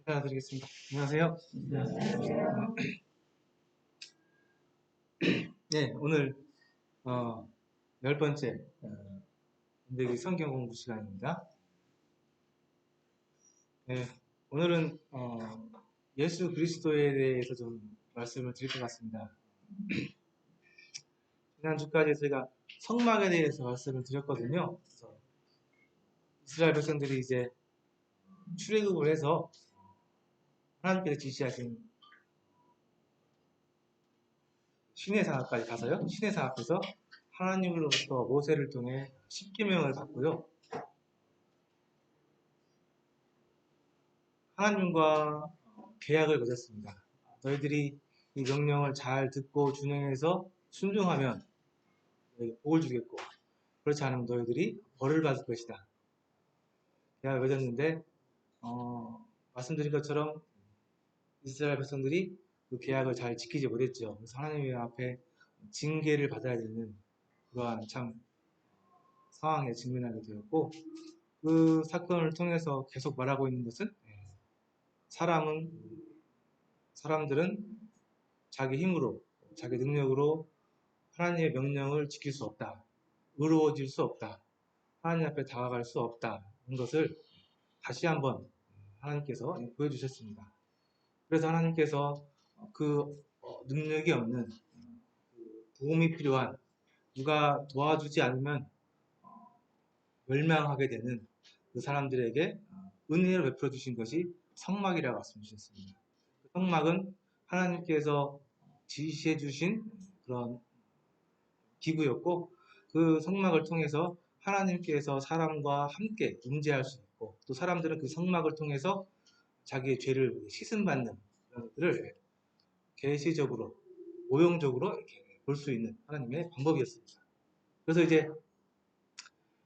인사드리겠습니다. 안녕하세요. 네, 오늘 10번째 인대기 성경 공부 시간입니다. 네, 오늘은 예수 그리스도에 대해서 좀 말씀을 드릴 것 같습니다. 지난주까지 저희가 성막에 대해서 말씀을 드렸거든요. 그래서 이스라엘 백성들이 이제 출애굽을 해서 하나님께서 지시하신 시내산 앞까지 가서요. 시내산 앞에서 하나님으로부터 모세를 통해 십계명을 받고요. 하나님과 계약을 맺었습니다. 너희들이 이 명령을 잘 듣고 준행해서 순종하면 너희에게 복을 주겠고, 그렇지 않으면 너희들이 벌을 받을 것이다. 계약을 맺었는데 말씀드린 것처럼 이스라엘 백성들이 그 계약을 잘 지키지 못했죠. 그래서 하나님 앞에 징계를 받아야 되는 그러한 참 상황에 직면하게 되었고, 그 사건을 통해서 계속 말하고 있는 것은 사람들은 자기 힘으로, 자기 능력으로 하나님의 명령을 지킬 수 없다. 의로워질 수 없다. 하나님 앞에 다가갈 수 없다. 는 것을 다시 한번 하나님께서 보여주셨습니다. 그래서 하나님께서 그 능력이 없는, 도움이 필요한, 누가 도와주지 않으면 멸망하게 되는 그 사람들에게 은혜로 베풀어 주신 것이 성막이라고 말씀 주셨습니다. 성막은 하나님께서 지시해 주신 그런 기구였고, 그 성막을 통해서 하나님께서 사람과 함께 임재할 수 있고, 또 사람들은 그 성막을 통해서 자기의 죄를 씻음받는 그런 것들을 계시적으로, 오용적으로 이렇게 볼 수 있는 하나님의 방법이었습니다. 그래서 이제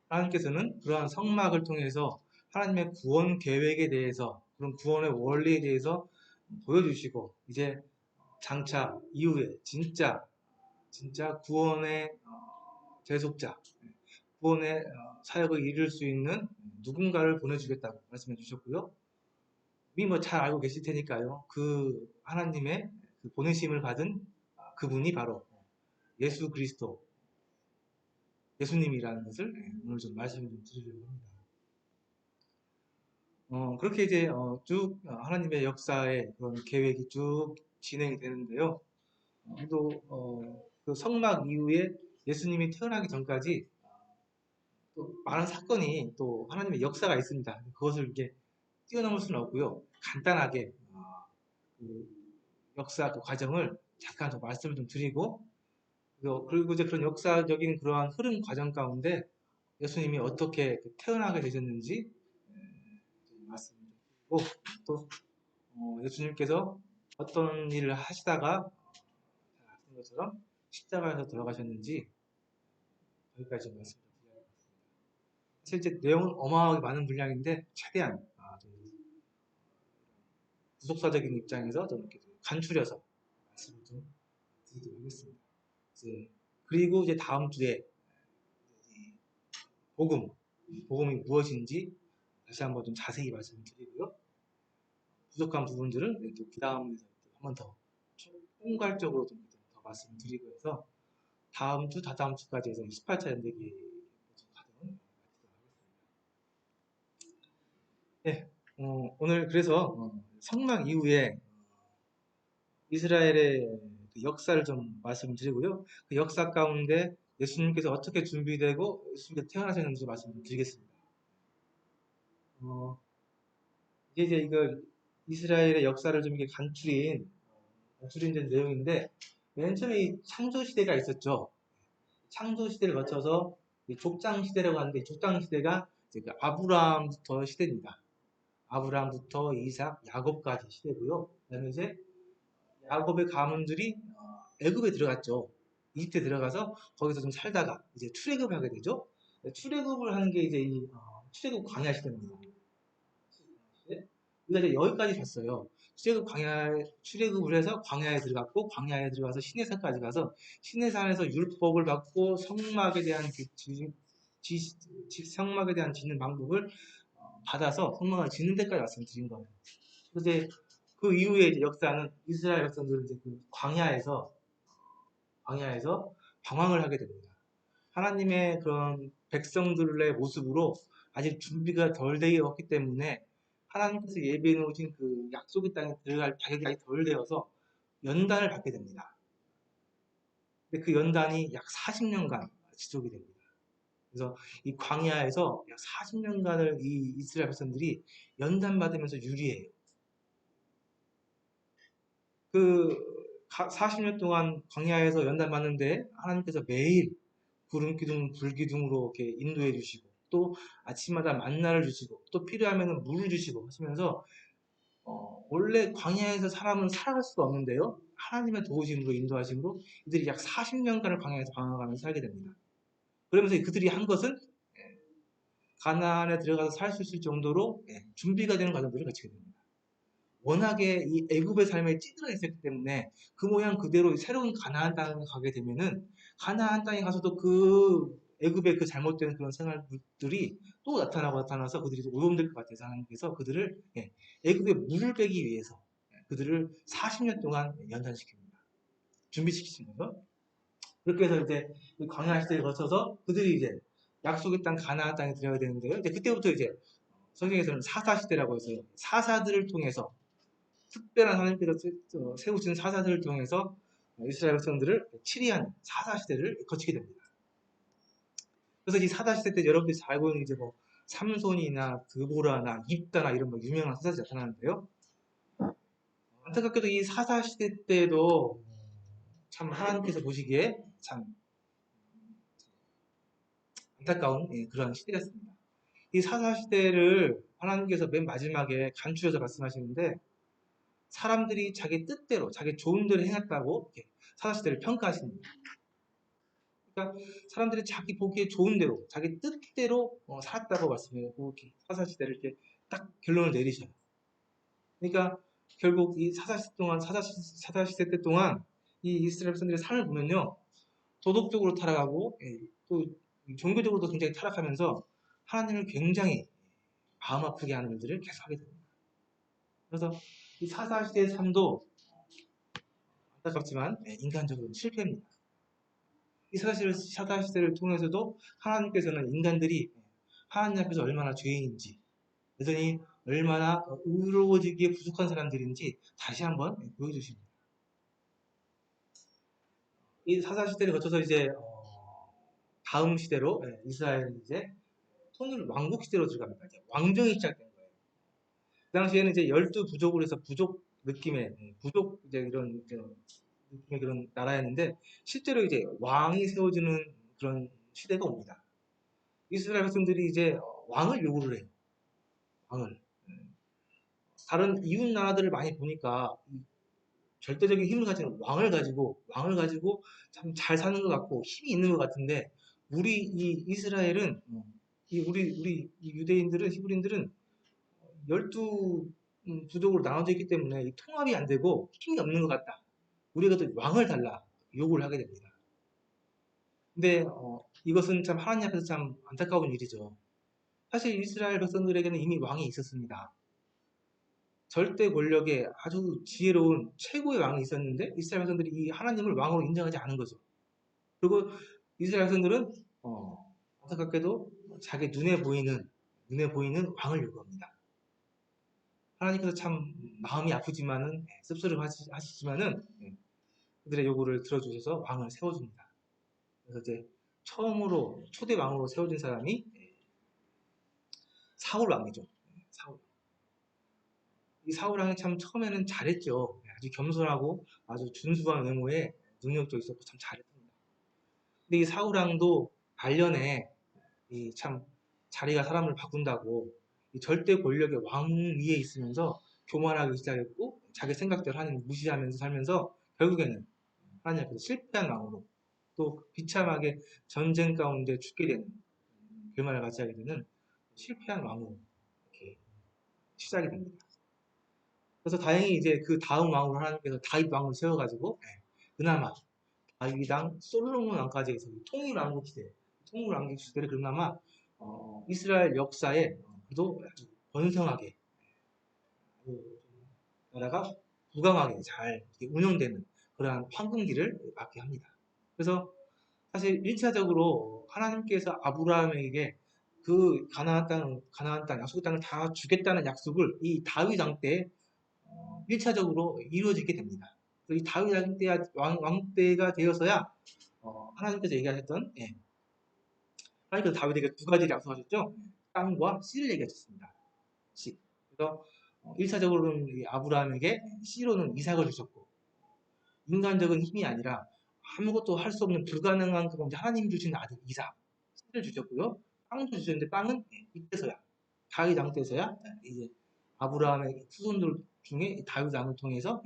하나님께서는 그러한 성막을 통해서 하나님의 구원 계획에 대해서, 그런 구원의 원리에 대해서 보여주시고, 이제 장차 이후에 진짜 구원의 대속자, 구원의 사역을 이룰 수 있는 누군가를 보내주겠다고 말씀해 주셨고요. 이미 뭐 잘 알고 계실 테니까요. 그 하나님의 그 보내심을 받은 그분이 바로 예수 그리스도, 예수님이라는 것을 오늘 좀 말씀을 좀 드리려고 합니다. 그렇게 이제 쭉 하나님의 역사의 그런 계획이 쭉 진행이 되는데요. 또 그 성막 이후에 예수님이 태어나기 전까지 또 많은 사건이, 또 하나님의 역사가 있습니다. 그것을 이렇게 뛰어넘을 수는 없고요. 간단하게 그 역사 그 과정을 잠깐 좀 말씀을 좀 드리고, 그리고 이제 그런 역사적인 그러한 흐름 과정 가운데 예수님이 어떻게 태어나게 되셨는지 말씀을 드리고, 또 예수님께서 어떤 일을 하시다가 잘 아시는 것처럼 십자가에서 돌아가셨는지, 여기까지 말씀을 드려야 겠습니다. 사실 이제 내용은 어마어마하게 많은 분량인데 최대한 좀 구속사적인 입장에서 좀 이렇게 간추려서 말씀을 좀 드리도록 하겠습니다. 그리고 이제 다음 주에 복음이 무엇인지 다시 한번 좀 자세히 말씀을 드리고요. 부족한 부분들은 또 그 다음에서 한 번 더 총괄적으로 좀 더 말씀을 드리고 해서 다음 주, 다다음 주까지 해서 18차 연대기 과정을 마치도록 하겠습니다. 네, 오늘 그래서 성막 이후에 이스라엘의 그 역사를 좀 말씀드리고요. 그 역사 가운데 예수님께서 어떻게 준비되고 예수님께서 태어나셨는지 말씀드리겠습니다. 이제 이거 이스라엘의 역사를 좀 이렇게 간추린 내용인데, 맨 처음에 이 창조 시대가 있었죠. 창조 시대를 거쳐서 족장 시대라고 하는데, 이 족장 시대가 그 아브라함부터 시대입니다. 아브라함부터 이삭, 야곱까지 시대고요. 그다음에 이제 야곱의 가문들이 애굽에 들어갔죠. 이집트에 들어가서 거기서 좀 살다가 이제 출애굽을 하게 되죠. 출애굽을 하는 게 이제 이 출애굽 광야 시대입니다. 우리가 이제 여기까지 봤어요. 출애굽을 해서 광야에 들어갔고, 광야에 들어가서 시내산까지 가서 시내산에서 율법을 받고 성막에 대한 성막에 대한 짓는 방법을 받아서 성막을 짓는 데까지 말씀드린 거예요. 이제 그 이후에 이제 역사는 이스라엘 백성들은 이제 그 광야에서 방황을 하게 됩니다. 하나님의 그런 백성들의 모습으로 아직 준비가 덜 되었기 때문에 하나님께서 예비해 놓으신 그 약속의 땅에 들어갈 자격이 아직 덜 되어서 연단을 받게 됩니다. 근데 그 연단이 약 40년간 지속이 됩니다. 그래서 이 광야에서 약 40년간을 이 이스라엘 백성들이 연단받으면서 유리해요. 그 40년 동안 광야에서 연단받는데 하나님께서 매일 구름 기둥, 불 기둥으로 이렇게 인도해 주시고 또 아침마다 만나를 주시고 또 필요하면 물을 주시고 하시면서 원래 광야에서 사람은 살아갈 수가 없는데요. 하나님의 도우심으로 인도하심으로 이들이 약 40년간을 광야에서 방황하면서 살게 됩니다. 그러면서 그들이 한 것은 가나안에 들어가서 살 수 있을 정도로 준비가 되는 과정들을 거치게 됩니다. 워낙에 이 애굽의 삶에 찌들어 있었기 때문에 그 모양 그대로 새로운 가나안 땅에 가게 되면은 가나안 땅에 가서도 그 애굽의 그 잘못된 그런 생활들이 또 나타나서 그들이 오염될 것 같아서 하나님께서 그들을 애굽에 물을 빼기 위해서 그들을 40년 동안 연단시킵니다. 준비시키신 거죠. 그렇게 해서 이제 광야 시대를 거쳐서 그들이 이제 약속의 땅 가나안 땅에 들어가야 되는데요. 이제 그때부터 이제 성경에서는 사사 시대라고 해서 사사들을 통해서 특별한 하나님께서 세우신 사사들을 통해서 이스라엘 백성들을 치리한 사사 시대를 거치게 됩니다. 그래서 이 사사 시대 때 여러분들이 잘 알고 있는 이제 뭐 삼손이나 드보라나 입다나 이런 뭐 유명한 사사들이 나타나는데요. 안타깝게도 이 사사 시대 때도 참 하나님께서 보시기에 참 안타까운 그런 시대였습니다. 이 사사 시대를 하나님께서 맨 마지막에 간추려서 말씀하시는데 사람들이 자기 뜻대로 자기 좋은 대로 행했다고 사사 시대를 평가하십니다. 그러니까 사람들이 자기 보기에 좋은 대로 자기 뜻대로 살았다고 말씀하고 사사 시대를 이렇게 딱 결론을 내리셔요. 그러니까 결국 이 사사 시대 동안 사사 시대 때 동안 이 이스라엘 백성들의 삶을 보면요 도덕적으로 타락하고 또 종교적으로도 굉장히 타락하면서 하나님을 굉장히 마음 아프게 하는 일들을 계속하게 됩니다. 그래서 이 사사 시대의 삶도 안타깝지만 인간적으로 실패입니다. 이 사사 시대를 통해서도 하나님께서는 인간들이 하나님 앞에서 얼마나 죄인인지, 여전히 얼마나 의로워지기에 부족한 사람들인지 다시 한번 보여주십니다. 이 사사 시대를 거쳐서 이제 다음 시대로 이스라엘은 이제 통일 왕국 시대로 들어갑니다. 왕정이 시작된 거예요. 그 당시에는 이제 12부족으로 해서 부족 느낌의 부족 이제 이런 느낌의 그런 나라였는데 실제로 이제 왕이 세워지는 그런 시대가 옵니다. 이스라엘 백성들이 이제 왕을 요구를 해요. 왕을. 다른 이웃 나라들을 많이 보니까 절대적인 힘을 가진 왕을 가지고 참 잘 사는 것 같고 힘이 있는 것 같은데 우리 이 이스라엘은 우리 이 유대인들은 히브리인들은 12 부족으로 나눠져 있기 때문에 통합이 안 되고 힘이 없는 것 같다. 우리가 또 왕을 달라 요구를 하게 됩니다. 근데 이것은 참 하나님 앞에서 참 안타까운 일이죠. 사실 이스라엘 백성들에게는 이미 왕이 있었습니다. 절대 권력에 아주 지혜로운 최고의 왕이 있었는데 이스라엘 백성들이 이 하나님을 왕으로 인정하지 않은 거죠. 그리고 이스라엘 백성들은 안타깝게도 자기 눈에 보이는 왕을 요구합니다. 하나님께서 참 마음이 아프지만은 씁쓸하시지만은 그들의 요구를 들어주셔서 왕을 세워줍니다. 그래서 이제 처음으로 초대 왕으로 세워진 사람이 사울 왕이죠. 사울. 이 사울 왕이 참 처음에는 잘했죠. 아주 겸손하고 아주 준수한 외모에 능력도 있었고 참 잘했습니다. 근데 이 사울 왕도 말년에 이 참 자리가 사람을 바꾼다고 이 절대 권력의 왕 위에 있으면서 교만하기 시작했고 자기 생각대로 하나님 무시하면서 살면서 결국에는 하나님 앞에서 실패한 왕으로 또 비참하게 전쟁 가운데 죽게 되는 결말을 맞이하게 되는 실패한 왕으로 이렇게 시작이 됩니다. 그래서 다행히 이제 그 다음 왕으로 하나님께서 다윗 왕을 세워가지고 그나마 다윗왕 솔로몬 왕까지 해서 통일 왕국 시대를 그나마 이스라엘 역사에 그래도 아주 번성하게 나라가 부강하게 잘 운영되는 그러한 황금기를 맞게 합니다. 그래서 사실 1차적으로 하나님께서 아브라함에게 그 가나안 땅, 약속의 땅을 다 주겠다는 약속을 이 다윗 왕 때 1차적으로 이루어지게 됩니다. 이 다윗 왕 때가 되어서야 하나님께서 얘기하셨던 하나님께서 다윗에게 두 가지를 약속하셨죠. 땅과 씨를 얘기하셨습니다. 씨. 그래서 1차적으로는 아브라함에게 씨로는 이삭을 주셨고 인간적인 힘이 아니라 아무것도 할 수 없는 불가능한 그건 하나님 주신 아들 이삭 씨를 주셨고요. 땅도 주셨는데 땅은 이때서야 다윗 왕 때서야 이제 아브라함의 후손들 중에 다윗 왕을 통해서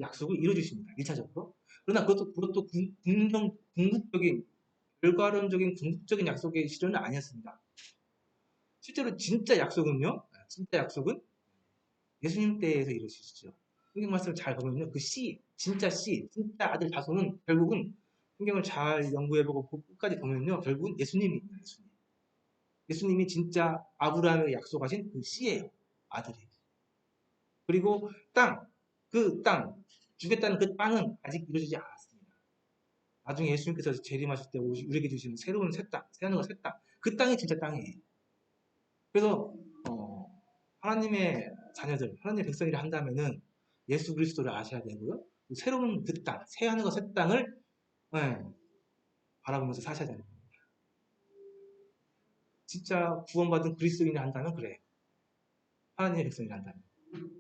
약속을 이루어주십니다. 1차적으로. 그러나 그것도 궁극적인 결과론적인 궁극적인 약속의 실현은 아니었습니다. 실제로 진짜 약속은요. 진짜 약속은 예수님 때에서 이루어지시죠. 성경 말씀을 잘 보면요. 그 진짜 진짜 아들 다소는 결국은 성경을 잘 연구해보고 끝까지 보면요. 결국은 예수님입니다. 예수님이 진짜 아브라함에게 약속하신 그 씨예요. 아들이. 그리고 그 땅, 주겠다는 그 땅은 아직 이루어지지 않았습니다. 나중에 예수님께서 재림하실 때 우리에게 주시는 새로운 새 땅, 새하늘과 새 땅, 그 땅이 진짜 땅이에요. 그래서 하나님의 자녀들, 하나님의 백성이라 한다면은 예수 그리스도를 아셔야 되고요. 새로운 그 땅, 새하늘과 새 땅을 바라보면서 사셔야 됩니다. 진짜 구원받은 그리스도인이 한다면 그래. 하나님의 백성이라 한다면.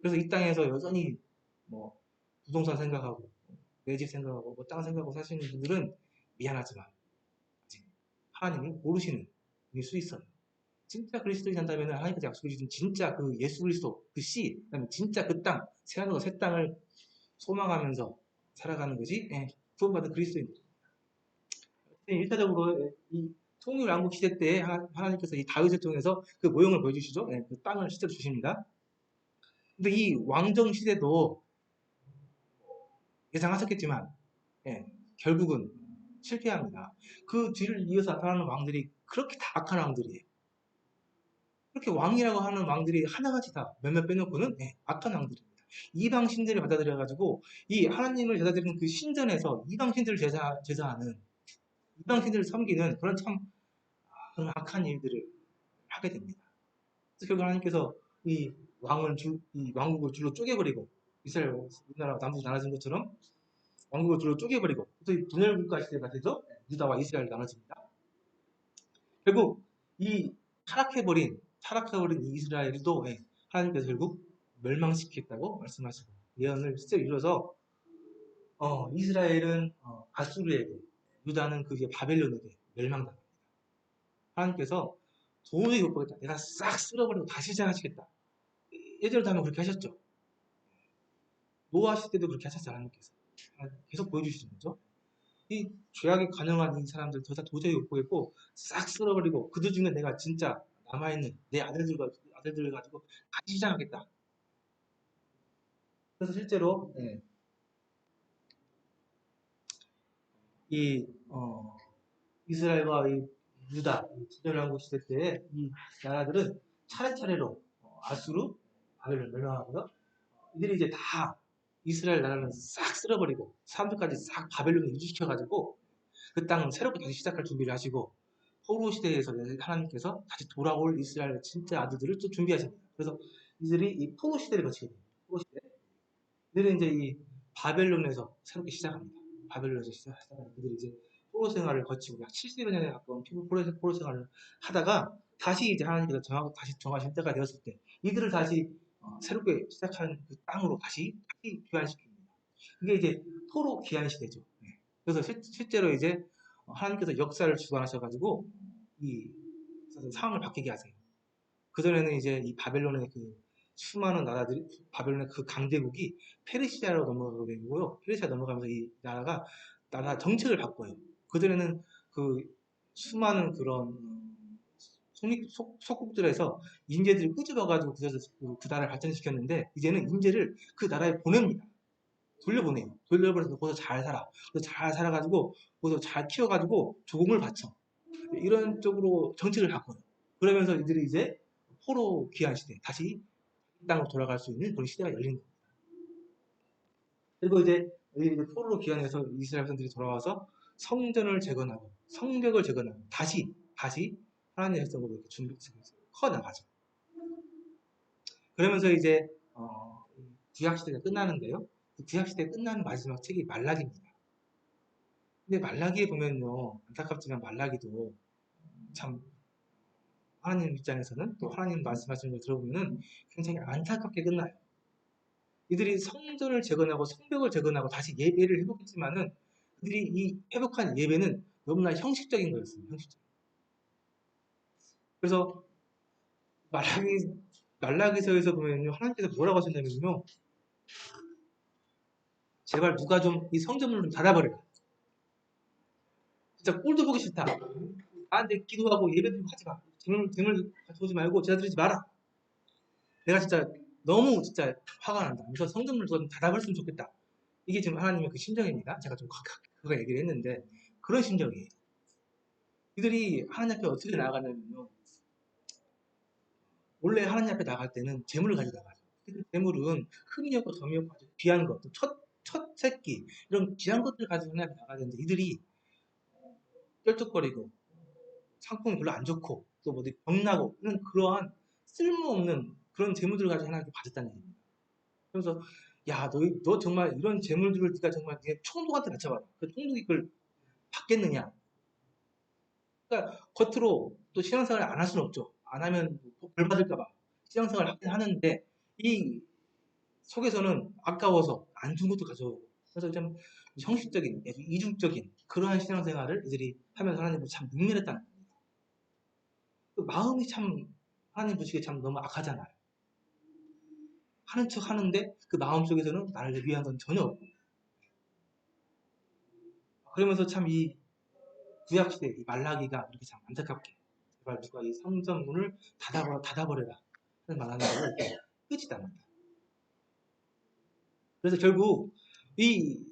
그래서 이 땅에서 여전히 뭐 부동산 생각하고 내 집 생각하고 뭐 땅 생각하고 사시는 분들은 미안하지만 아직 하나님이 모르시는 분일 수 있어요. 진짜 그리스도인이 한다면 하나님께서 약속해 주신 진짜 그 예수 그리스도 그 씨, 그다음에 진짜 그 땅, 새하늘과 새 땅을 소망하면서 살아가는 것이 구원받은 그리스도인입니다. 1차적으로 이 통일왕국 시대 때 하나님께서 이 다윗을 통해서 그 모형을 보여주시죠. 그 땅을 실제로 주십니다. 근데 이 왕정 시대도 예상하셨겠지만 결국은 실패합니다. 그 뒤를 이어서 나타나는 왕들이 그렇게 다 악한 왕들이에요. 그렇게 왕이라고 하는 왕들이 하나같이 다 몇몇 빼놓고는 악한 왕들입니다. 이방 신들을 받아들여가지고 이 하나님을 제사드리는 그 신전에서 이방 신들을 제사하는 이방 신들을 섬기는 그런 참 그런 악한 일들을 하게 됩니다. 그래서 결국 하나님께서 이 왕국을 줄로 쪼개버리고 이스라엘 우리나라 남북 나눠진 것처럼 왕국을 둘로 쪼개버리고 또 이 분열 국가 시대가 되죠. 유다와 이스라엘 나눠집니다. 결국 이 타락해버린 이 이스라엘도 하나님께서 결국 멸망시키겠다고 말씀하시고 예언을 실제로 이뤄서 이스라엘은 아수르에게 유다는 그게 바벨론에게 멸망당합니다. 하나님께서 도저히 못 보겠다. 내가 싹 쓸어버리고 다시 시작하시겠다. 예전에도 하면 그렇게 하셨죠. 노아 시대도 그렇게 하셨잖아요. 하나님께서 계속 보여주시는 거죠. 이 죄악이 가능한 이 사람들 도저히 못 보겠고 싹 쓸어버리고 그들 중에 내가 진짜 남아있는 내 아들들 가지고 다시 시작하겠다. 그래서 실제로 이 이스라엘과 이 유다 분열왕국 시대 때 이 나라들은 차례차례로 아수르, 바벨론 멸망하고요. 이들이 이제 다 이스라엘 나라는 싹 쓸어버리고 사람들까지 싹 바벨론에 이주시켜가지고 그 땅을 새롭게 다시 시작할 준비를 하시고 포로 시대에서 하나님께서 다시 돌아올 이스라엘 진짜 아들들을 또 준비하십니다. 그래서 이들이 이 포로 시대를 거치게 됩니다. 포로 시대. 이들은 이제 이 바벨론에서 새롭게 시작합니다. 바벨론에서 시작하다가 그들이 이제 포로 생활을 거치고 약 70여 년에 가까운 포로 생활을 하다가 다시 이제 하나님께서 다시 정하신 때가 되었을 때 이들을 다시 새롭게 시작한 그 땅으로 다시 귀환시킵니다. 그게 이제 포로 귀환 시대죠. 그래서 실제로 이제 하나님께서 역사를 주관하셔가지고 이 상황을 바뀌게 하세요. 그전에는 이제 이 바벨론의 그 수많은 나라들이 바벨론의 그 강대국이 페르시아로 넘어가게 되고요. 페르시아 넘어가면서 이 나라 정책을 바꿔요. 그전에는 그 수많은 그런 속국들에서 인재들이 끄집어가지고 그 나라를 발전시켰는데 이제는 인재를 그 나라에 보냅니다. 돌려보내요. 돌려보내서 거기서 잘 살아. 그래서 잘 살아가지고 거기서 잘 키워가지고 조공을 바쳐. 이런 쪽으로 정책을 바꿔요. 그러면서 이들이 이제 포로 귀환 시대 다시 땅으로 돌아갈 수 있는 그런 시대가 열린 겁니다. 그리고 이제 포로 귀환해서 이스라엘 백성들이 돌아와서 성전을 재건하고 성벽을 재건하고 다시 하나님의 백성으로 이렇게 커 나가죠. 그러면서 이제 구약 시대가 끝나는데요. 그 구약 시대 끝나는 마지막 책이 말라기입니다. 근데 말라기에 보면요, 안타깝지만 말라기도 참 하나님 입장에서는 또 하나님 말씀하시는 걸 들어보면은 굉장히 안타깝게 끝나요. 이들이 성전을 재건하고 성벽을 재건하고 다시 예배를 회복했지만은 그들이 이 회복한 예배는 너무나 형식적인 거였습니다. 형식적. 그래서 말라기서에서 보면요, 하나님께서 뭐라고 하셨냐면요, 제발 누가 좀 이 성전문을 좀 닫아버려라. 진짜 꼴도 보기 싫다. 나한테 기도하고 예배도 하지 마. 등을 가져오지 말고 제자 드리지 마라. 내가 진짜 너무 진짜 화가 난다. 그래서 성전문을 좀 닫아버렸으면 좋겠다. 이게 지금 하나님의 그 심정입니다. 제가 좀 그거 얘기를 했는데 그런 심정이에요. 이들이 하나님 앞에 어떻게 나아가냐면요. 원래 하나님 앞에 나갈 때는 재물을 가지고 나가죠. 그 재물은 흠이 없고 점이 없고 아주 귀한 것, 첫 새끼 이런 귀한 것들 가지고 하나님 앞에 나가야 되는데 이들이 쩔뚝거리고 상품이 별로 안 좋고 또 뭐 병나고 이런 그러한 쓸모없는 그런 재물들을 가지고 하나님께 받았다는 얘기입니다. 그래서 야, 너 정말 이런 재물들을 네가 정말 네 총독한테 바쳐봐라. 그 총독이 그걸 받겠느냐? 그러니까 겉으로 또 신앙생활을 안 할 수는 없죠. 안 하면 벌 받을까봐 신앙생활을 하긴 하는데 이 속에서는 아까워서 안 준 것도 가져오고 그래서 좀 형식적인 이중적인 그러한 신앙생활을 이들이 하면서 하나님을 참 능멸했다는 겁니다. 그 마음이 참 하나님 보시기에 참 너무 악하잖아요. 하는 척 하는데 그 마음속에서는 나를 위한 건 전혀 없고 그러면서 참 이 구약시대 이 말라기가 이렇게 참 안타깝게 제발 누가 이 성전문을 닫아버려라 하는 말하는 거를 끝이 납니다. 그래서 결국 이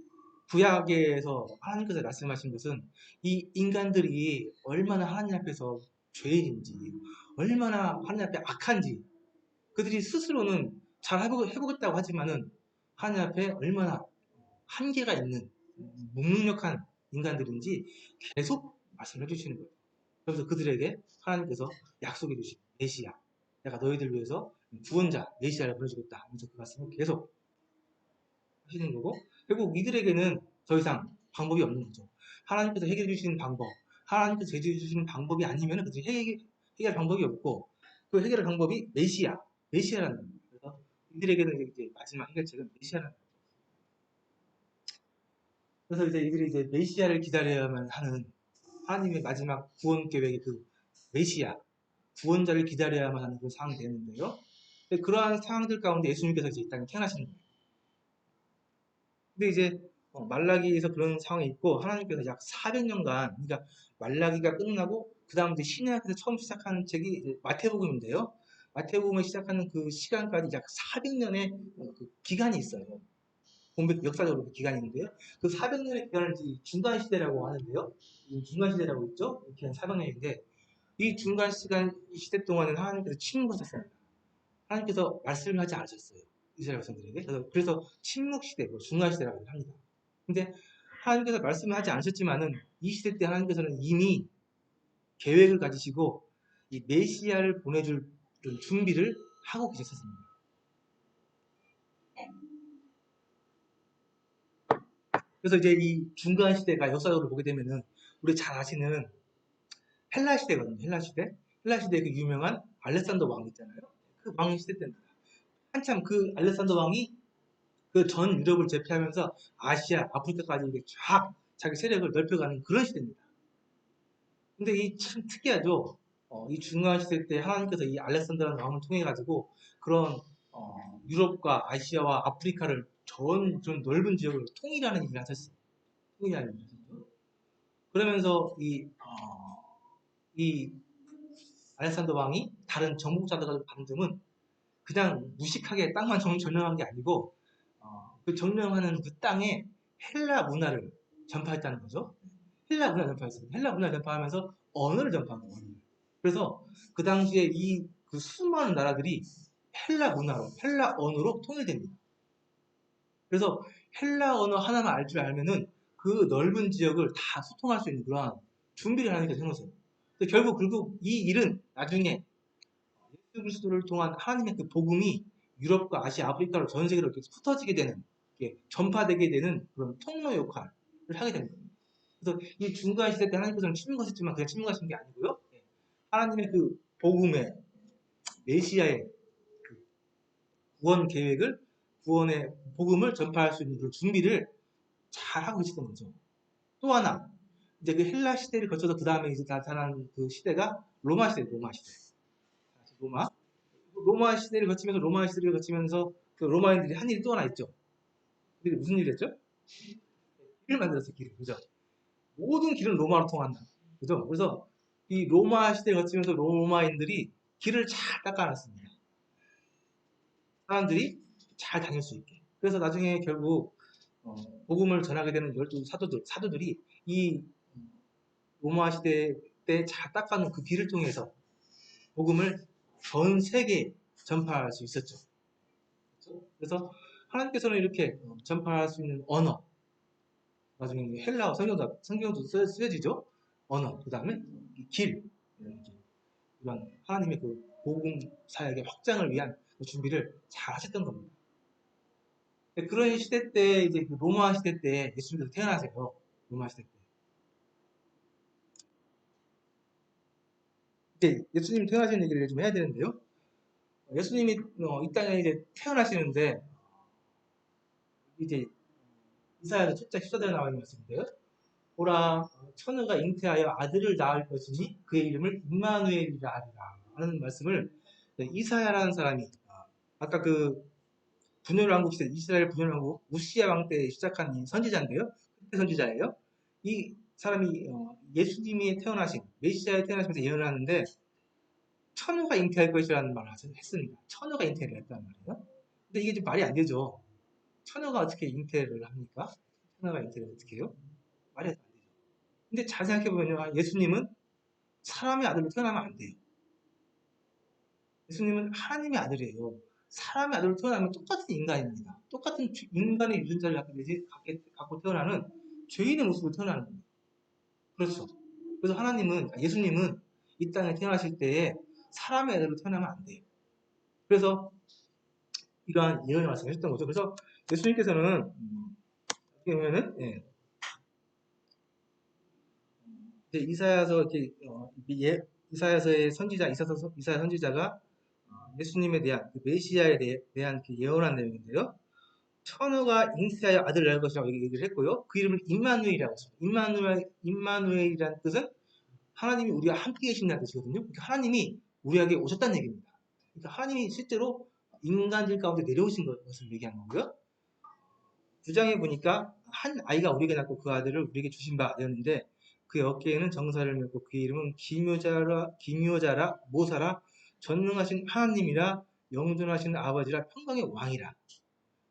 구약에서 하나님께서 말씀하신 것은 이 인간들이 얼마나 하나님 앞에서 죄인인지 얼마나 하나님 앞에 악한지 그들이 스스로는 잘 해보겠다고 하지만은 하나님 앞에 얼마나 한계가 있는 무능력한 인간들인지 계속 말씀해 주시는 거예요. 그래서 그들에게 하나님께서 약속해 주신 메시아 내가 너희들 위해서 구원자 메시아를 보내주겠다 하면서 그 말씀을 계속 하시는 거고 결국 이들에게는 더 이상 방법이 없는 거죠. 하나님께서 해결해 주시는 방법 하나님께서 해결해 주시는 방법이 아니면 그들이 해결 방법이 없고 그 해결의 방법이 메시아라는 겁니다. 그래서 이들에게는 이제 마지막 해결책은 메시아라는 거죠. 그래서 이제 이들이 이제 메시아를 기다려야만 하는 하나님의 마지막 구원 계획의 그 메시아 구원자를 기다려야만 하는 그런 상황이 되는데요. 그러한 상황들 가운데 예수님께서 이제 이 땅에 태어나시는 거예요. 근데 이제 말라기에서 그런 상황이 있고 하나님께서 약 400년간 그러니까 말라기가 끝나고 그 다음 이제 신약에서 처음 시작하는 책이 이제 마태복음인데요. 마태복음을 시작하는 그 시간까지 약 400년의 그 기간이 있어요. 공백 역사적으로 그 기간이 있는데요. 그 400년의 기간을 중간 시대라고 하는데요. 이 중간 시대라고 있죠. 이 기간 400년인데 이 중간 시대 동안은 하나님께서 침묵하셨습니다. 하나님께서 말씀을 하지 않으셨어요. 이스라엘 백성들에게. 그래서 침묵 시대, 중간 시대라고 합니다. 근데 하나님께서 말씀을 하지 않으셨지만은 이 시대 때 하나님께서는 이미 계획을 가지시고 이 메시아를 보내줄 준비를 하고 계셨습니다. 그래서 이제 이 중간 시대가 역사적으로 보게 되면은 우리 잘 아시는 헬라 시대거든요. 헬라 시대. 헬라 시대의 그 유명한 알렉산더 왕 있잖아요. 그 왕 시대 때입니다. 한참 그 알렉산더 왕이 그 전 유럽을 제패하면서 아시아, 아프리카까지 이렇게 쫙 자기 세력을 넓혀가는 그런 시대입니다. 근데 이 참 특이하죠. 이 중간 시대 때 하나님께서 이 알렉산더라는 왕을 통해 가지고 그런 유럽과 아시아와 아프리카를 전 넓은 지역을 통일하는 일을 하셨어요. 통일하는 일을 하셨죠. 그러면서 이 알렉산더 왕이 다른 정복자들과 반등은 그냥 무식하게 땅만 점령한 게 아니고 그 점령하는 그 땅에 헬라 문화를 전파했다는 거죠. 헬라 문화를 전파했습니다. 헬라 문화를 전파하면서 언어를 전파한 거예요. 그래서 그 당시에 이 그 수많은 나라들이 헬라 문화로, 헬라 언어로 통일됩니다. 그래서 헬라 언어 하나만 알 줄 알면은 그 넓은 지역을 다 소통할 수 있는 그러한 준비를 하니까 해놓으세요. 결국 이 일은 나중에 예수 그리스도를 통한 하나님의 그 복음이 유럽과 아시아, 아프리카로 전 세계로 이렇게 흩어지게 되는, 이렇게 전파되게 되는 그런 통로 역할을 하게 됩니다. 그래서 이 중간 시대 때 하나님께서는 침묵하셨지만 그냥 침묵하신 게 아니고요. 하나님의 그 복음의 메시아의 그 구원 계획을, 구원의 복음을 전파할 수 있는 그 준비를 잘 하고 계시던 거죠. 또 하나, 이제 그 헬라 시대를 거쳐서 그 다음에 이제 나타난 그 시대가 로마 시대, 로마 시대. 로마 시대를 거치면서 그 로마인들이 한 일이 또 하나 있죠. 그게 무슨 일이었죠? 길을 만들었어요, 길을. 그죠? 모든 길은 로마로 통한다. 그죠? 그래서 이 로마 시대를 거치면서 로마인들이 길을 잘 닦아놨습니다. 사람들이 잘 다닐 수 있게. 그래서 나중에 결국 복음을 전하게 되는 12 사도들이 이 로마 시대 때 잘 닦아놓은 그 길을 통해서 복음을 전 세계에 전파할 수 있었죠. 그래서 하나님께서는 이렇게 전파할 수 있는 언어, 나중에 헬라어 성경도 쓰여지죠. 언어, 그 다음에 길, 이런 하나님의 그 복음 사역의 확장을 위한 준비를 잘 하셨던 겁니다. 그런 시대 때, 이제 그 로마 시대 때 예수님께서 태어나세요. 로마 시대 때. 이제 예수님이 태어나시는 얘기를 좀 해야 되는데요. 예수님이 이 땅에 이제 태어나시는데, 이제 이사야서 7장 14절에 나와 있는 말씀인데요. 보라, 처녀가 잉태하여 아들을 낳을 것이니 그의 이름을 임마누엘이라 하리라 하는 말씀을 이사야라는 사람이, 아까 그 분열왕국 시대, 이스라엘 분열왕국 우시야 왕 때 시작한 이 선지자인데요. 그때 선지자예요. 이 사람이 예수님이 태어나신, 메시아에 태어나시면서 예언을 하는데 처녀가 잉태할 것이라는 말을 했습니다. 처녀가 잉태를 했단 말이에요. 근데 이게 좀 말이 안 되죠. 처녀가 어떻게 잉태를 합니까? 처녀가 잉태를 어떻게 해요? 말이 안 되죠. 근데 잘 생각해보면 예수님은 사람의 아들로 태어나면 안 돼요. 예수님은 하나님의 아들이에요. 사람의 아들로 태어나면 똑같은 인간입니다. 똑같은 인간의 유전자를 갖고 태어나는 죄인의 모습으로 태어나는 겁니다. 그렇죠. 그래서 예수님은 이 땅에 태어나실 때에 사람의 아들로 태어나면 안 돼요. 그래서 이러한 예언을 말씀하셨던 거죠. 그래서 예수님께서는 어떻게 보면은 이제 이사야서의 선지자 이사야 선지자가 예수님에 대한 그 메시아에 대한 그 예언한 내용인데요. 처녀가 잉태하여 아들을 낳을 것이라고 얘기를 했고요. 그 이름을 임마누엘이라고 했습니다. 임마누엘이라는 뜻은 하나님이 우리와 함께 계신다는 뜻이거든요. 그러니까 하나님이 우리에게 오셨다는 얘기입니다. 그러니까 하나님이 실제로 인간들 가운데 내려오신 것을 얘기하는 거고요. 9장에 보니까 한 아이가 우리에게 낳고 그 아들을 우리에게 주신 바 되었는데 그의 어깨에는 정사를 메고 그의 이름은 기묘자라 모사라 전능하신 하나님이라 영존하신 아버지라 평강의 왕이라.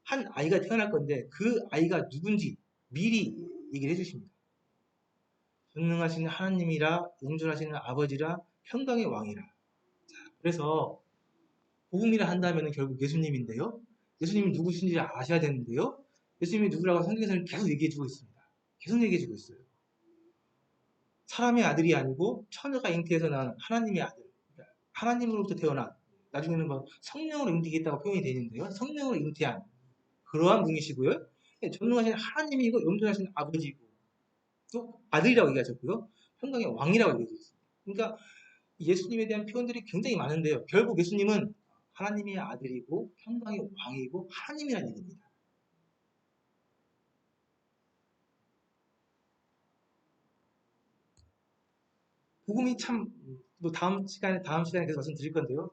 한 아이가 태어날 건데 그 아이가 누군지 미리 얘기를 해주십니다. 전능하신 하나님이라 영존하시는 아버지라 평강의 왕이라. 그래서 복음이라 한다면 결국 예수님인데요. 예수님이 누구신지 아셔야 되는데요. 예수님이 누구라고 성경에서는 계속 얘기해주고 있습니다. 계속 얘기해주고 있어요. 사람의 아들이 아니고 처녀가 잉태해서 낳은 하나님의 아들, 그러니까 하나님으로부터 태어난, 나중에는 뭐 성령으로 잉태했다고 표현이 되어 있는데요. 성령으로 잉태한 그러한 분이시고요. 전능하신 하나님이고 영존하신 아버지고 또 아들이라고 얘기하셨고요. 평강의 왕이라고 얘기하셨습니다. 그러니까 예수님에 대한 표현들이 굉장히 많은데요. 결국 예수님은 하나님의 아들이고 평강의 왕이고 하나님이라는 얘기입니다. 복음이 참, 뭐 다음 시간에 계속 말씀드릴 건데요.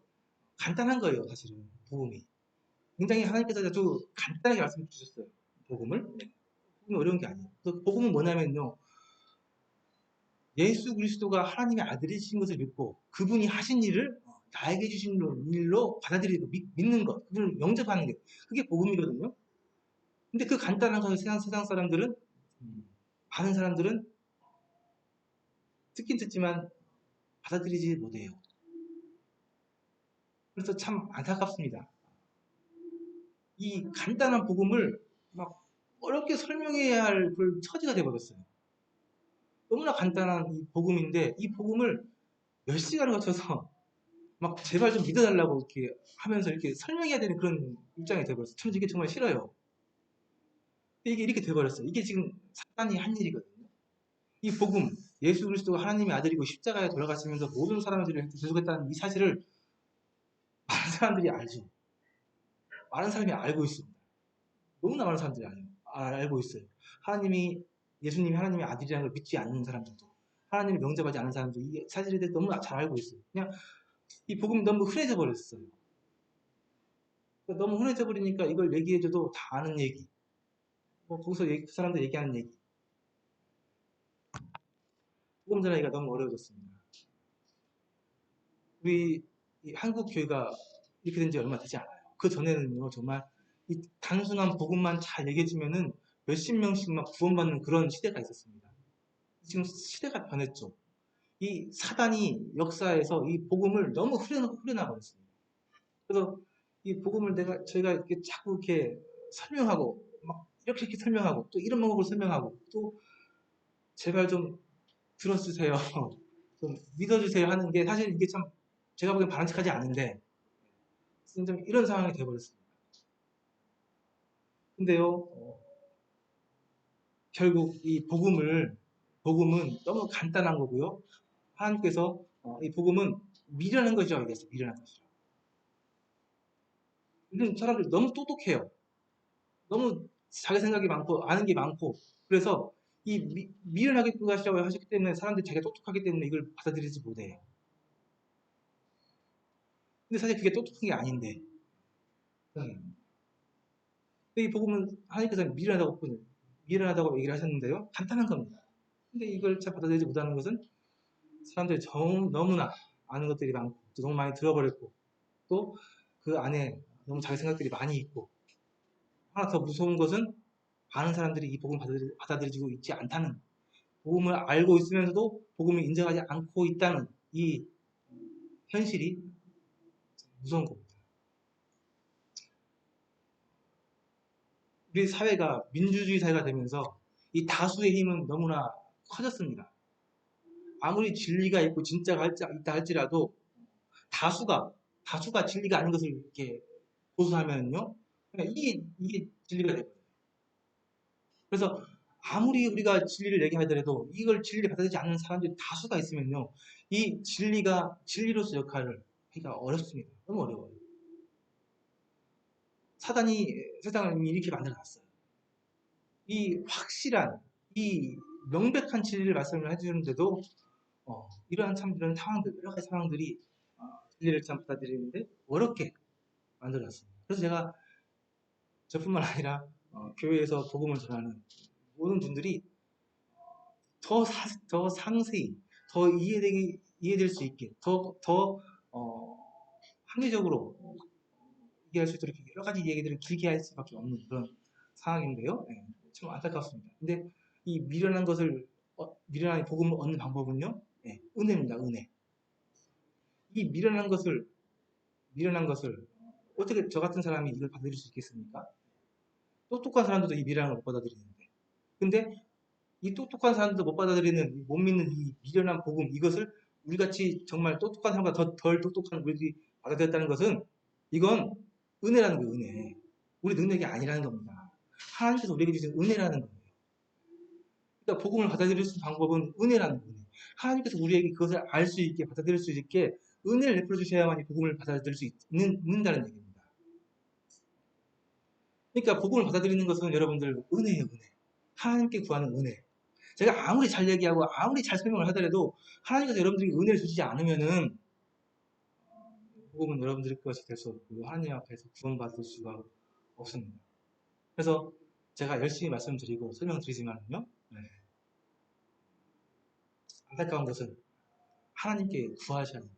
간단한 거예요, 사실은. 복음이. 굉장히 하나님께서 아주 간단하게 말씀해 주셨어요. 복음을. 복음이 어려운 게 아니에요. 그래서 복음은 뭐냐면요. 예수 그리스도가 하나님의 아들이신 것을 믿고 그분이 하신 일을 나에게 주신 일로 받아들이고 믿는 것, 그분을 영접하는 게 그게 복음이거든요. 근데 그 간단한 것을 세상 사람들은 많은 사람들은 듣긴 듣지만 받아들이지 못해요. 그래서 참 안타깝습니다. 이 간단한 복음을 막 어렵게 설명해야 할 그 처지가 돼버렸어요. 너무나 간단한 이 복음인데 이 복음을 몇 시간을 거쳐서 막 제발 좀 믿어달라고 이렇게 하면서 이렇게 설명해야 되는 그런 입장이 돼버렸어요. 저는 이게 정말 싫어요. 이게 이렇게 돼버렸어요. 이게 지금 사단이 한 일이거든요. 이 복음, 예수 그리스도가 하나님의 아들이고 십자가에 돌아가시면서 모든 사람들을 대속했다는 이 사실을 많은 사람들이 알죠. 많은 사람이 알고 있습니다. 너무나 많은 사람들이 알고 있어요. 예수님이 하나님의 아들이라는 걸 믿지 않는 사람들도, 하나님을 명접하지 않는 사람도 이 사실에 대해 너무 잘 알고 있어요. 그냥 이 복음이 너무 흔해져 버렸어요. 너무 흔해져 버리니까 이걸 얘기해줘도 다 아는 얘기. 뭐 거기서 그 사람들 얘기하는 얘기. 복음 전하기가 너무 어려워졌습니다. 우리 한국 교회가 이렇게 된 지 얼마 되지 않아요. 그 전에는요, 정말 이 단순한 복음만 잘 얘기해주면은 몇십 명씩 막 구원받는 그런 시대가 있었습니다. 지금 시대가 변했죠. 이 사단이 역사에서 이 복음을 너무 후려나버렸습니다. 그래서 이 복음을 저희가 이렇게 자꾸 이렇게 설명하고, 막 이렇게 설명하고, 또 이런 방법으로 설명하고, 또 제발 좀 들어주세요. 좀 믿어주세요 하는 게 사실 이게 참 제가 보기엔 바람직하지 않은데, 좀 이런 상황이 돼버렸습니다. 근데요, 결국 이 복음은 너무 간단한 거고요. 하나님께서 이 복음은 미련한 것이라고 얘기했어요. 미련한 것이라고. 요즘 사람들이 너무 똑똑해요. 너무 자기 생각이 많고 아는 게 많고 그래서 이 미련하게 것이라고 하셨기 때문에 사람들이 자기가 똑똑하기 때문에 이걸 받아들이지 못해요. 근데 사실 그게 똑똑한 게 아닌데 이 복음은 하나님께서 미련하다고 얘기를 하셨는데요. 간단한 겁니다. 근데 이걸 잘 받아들이지 못하는 것은 사람들이 너무나 아는 것들이 많고 또 너무 많이 들어버렸고 또 그 안에 너무 자기 생각들이 많이 있고 하나 더 무서운 것은 많은 사람들이 이 복음을 받아들이고 있지 않다는 복음을 알고 있으면서도 복음을 인정하지 않고 있다는 이 현실이 무서운 겁니다. 우리 사회가 민주주의 사회가 되면서 이 다수의 힘은 너무나 커졌습니다. 아무리 진리가 있고 진짜가 있다 할지라도 다수가 진리가 아닌 것을 이렇게 고수하면요, 그냥 이게 진리가 돼요. 그래서 아무리 우리가 진리를 얘기하더라도 이걸 진리를 받아들이지 않는 사람들이 다수가 있으면요, 이 진리가 진리로서 역할을 하기가 어렵습니다. 너무 어려워요. 사단이 세상을 이렇게 만들어놨어요. 이 확실한, 이 명백한 진리를 말씀을 해주는데도 이러한 참 이런 상황들, 여러 가지 상황들이 진리를 참 받아들이는데 어렵게 만들어놨습니다. 그래서 제가 저뿐만 아니라 교회에서 복음을 전하는 모든 분들이 더 상세히, 더 이해될 수 있게, 더 합리적으로 얘기할 수 있도록 여러 가지 얘기들을 길게 할 수밖에 없는 그런 상황인데요. 네, 참 안타깝습니다. 근데 이 미련한 복음을 얻는 방법은요, 네, 은혜입니다. 은혜. 이 미련한 것을 어떻게 저 같은 사람이 이걸 받아들일 수 있겠습니까? 똑똑한 사람들도 이 미련한 걸 못 받아들이는데. 근데 이 똑똑한 사람들도 못 받아들이는, 못 믿는 이 미련한 복음, 이것을 우리같이 정말 똑똑한 사람보다 덜 똑똑한 우리들이 받아들였다는 것은 이건 은혜라는 거예요, 은혜. 우리 능력이 아니라는 겁니다. 하나님께서 우리에게 주신 은혜라는 거예요. 그러니까 복음을 받아들일 수 있는 방법은 은혜라는 거예요. 하나님께서 우리에게 그것을 알 수 있게, 받아들일 수 있게 은혜를 베풀어 주셔야만 이 복음을 받아들일 수 있는다는 얘기입니다. 그러니까 복음을 받아들이는 것은 여러분들 은혜예요, 은혜. 하나님께 구하는 은혜. 제가 아무리 잘 얘기하고 아무리 잘 설명을 하더라도 하나님께서 여러분들에게 은혜를 주시지 않으면은 복음은 여러분들의 것이 될 수 없고 하나님 앞에서 구원받을 수가 없습니다. 그래서 제가 열심히 말씀드리고 설명드리지만요, 네, 안타까운 것은 하나님께 구하셔야 합니다.